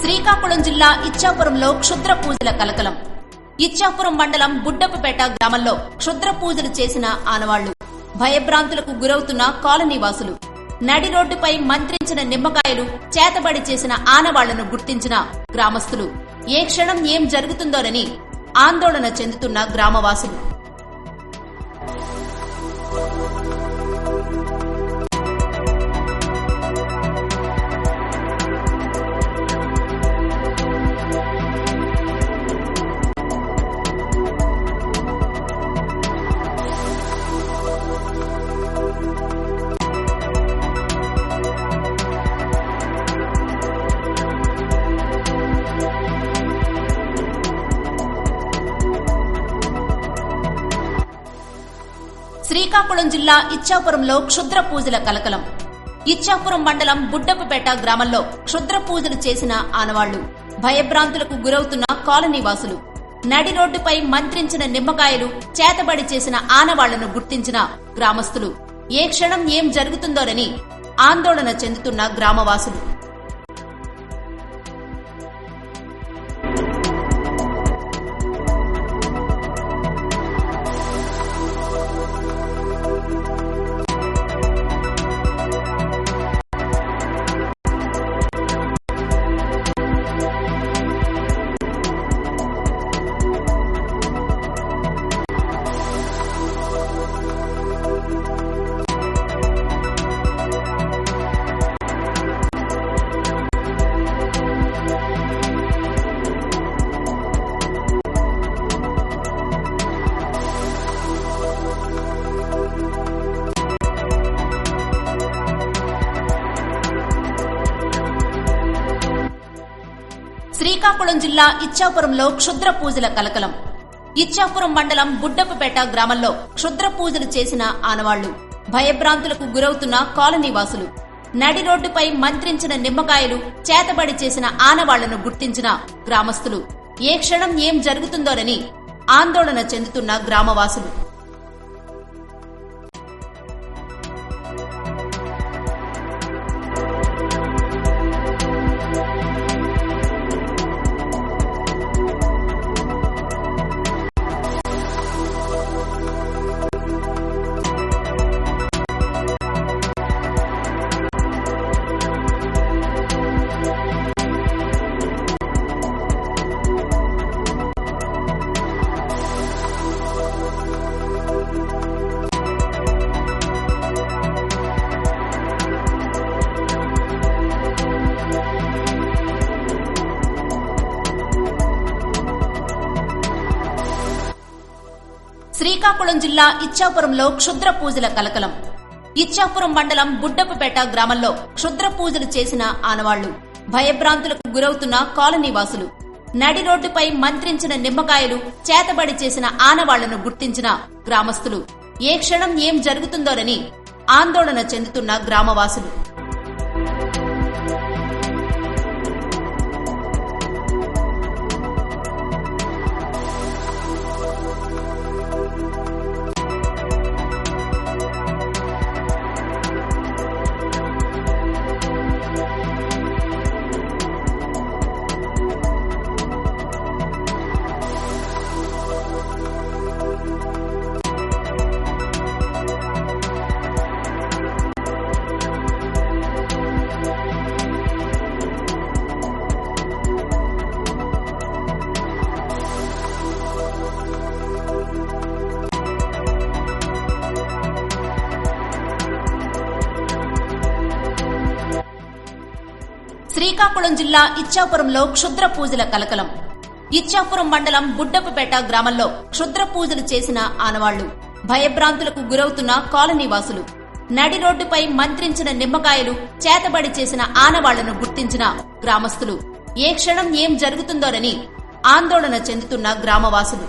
శ్రీకాకుళం జిల్లా ఇచ్చాపురంలో క్షుద్ర పూజల కలకలం. ఇచ్చాపురం మండలం బుడ్డప్పపేట గ్రామంలో క్షుద్ర పూజలు చేసిన ఆనవాళ్లు. భయభ్రాంతులకు గురవుతున్న కాలనీ వాసులు. నడి రోడ్డుపై మంత్రించిన నిమ్మకాయలు, చేతబడి చేసిన ఆనవాళ్లను గుర్తించిన గ్రామస్తులు. ఏ క్షణం ఏం జరుగుతుందోనని ఆందోళన చెందుతున్న గ్రామవాసులు. శ్రీకాకుళం జిల్లా ఇచ్చాపురంలో క్షుద్ర పూజల కలకలం. ఇచ్చాపురం మండలం బుడ్డప్పపేట గ్రామంలో క్షుద్ర పూజలు చేసిన ఆనవాళ్లు. భయభ్రాంతులకు గురవుతున్న కాలనీ వాసులు. నడి రోడ్డుపై మంత్రించిన నిమ్మకాయలు, చేతబడి చేసిన ఆనవాళ్లను గుర్తించిన గ్రామస్తులు. ఏ క్షణం ఏం జరుగుతుందోనని ఆందోళన చెందుతున్న గ్రామవాసులు. శ్రీకాకుళం జిల్లా ఇచ్చాపురంలో క్షుద్ర పూజల కలకలం. ఇచ్చాపురం మండలం బుడ్డప్పపేట గ్రామంలో క్షుద్ర పూజలు చేసిన ఆనవాళ్లు. భయభ్రాంతులకు గురవుతున్న కాలనీ వాసులు. నడి రోడ్డుపై మంత్రించిన నిమ్మకాయలు, చేతబడి చేసిన ఆనవాళ్లను గుర్తించిన గ్రామస్తులు. ఏ క్షణం ఏం జరుగుతుందోనని ఆందోళన చెందుతున్న గ్రామవాసులు. శ్రీకాకుళం జిల్లా ఇచ్చాపురంలో క్షుద్ర పూజల కలకలం. ఇచ్చాపురం మండలం బుడ్డప్పపేట గ్రామంలో క్షుద్ర పూజలు చేసిన ఆనవాళ్లు. భయభ్రాంతులకు గురవుతున్న కాలనీ వాసులు. నడి రోడ్డుపై మంత్రించిన నిమ్మకాయలు, చేతబడి చేసిన ఆనవాళ్లను గుర్తించిన గ్రామస్తులు. ఏ క్షణం ఏం జరుగుతుందోనని ఆందోళన చెందుతున్న గ్రామవాసులు. శ్రీకాకుళం జిల్లా ఇచ్చాపురంలో క్షుద్ర పూజల కలకలం. ఇచ్చాపురం మండలం బుడ్డప్పపేట గ్రామంలో క్షుద్ర పూజలు చేసిన ఆనవాళ్లు. భయభ్రాంతులకు గురవుతున్న కాలనీ వాసులు. నడి రోడ్డుపై మంత్రించిన నిమ్మకాయలు, చేతబడి చేసిన ఆనవాళ్లను గుర్తించిన గ్రామస్తులు. ఏ క్షణం ఏం జరుగుతుందోనని ఆందోళన చెందుతున్న గ్రామవాసులు.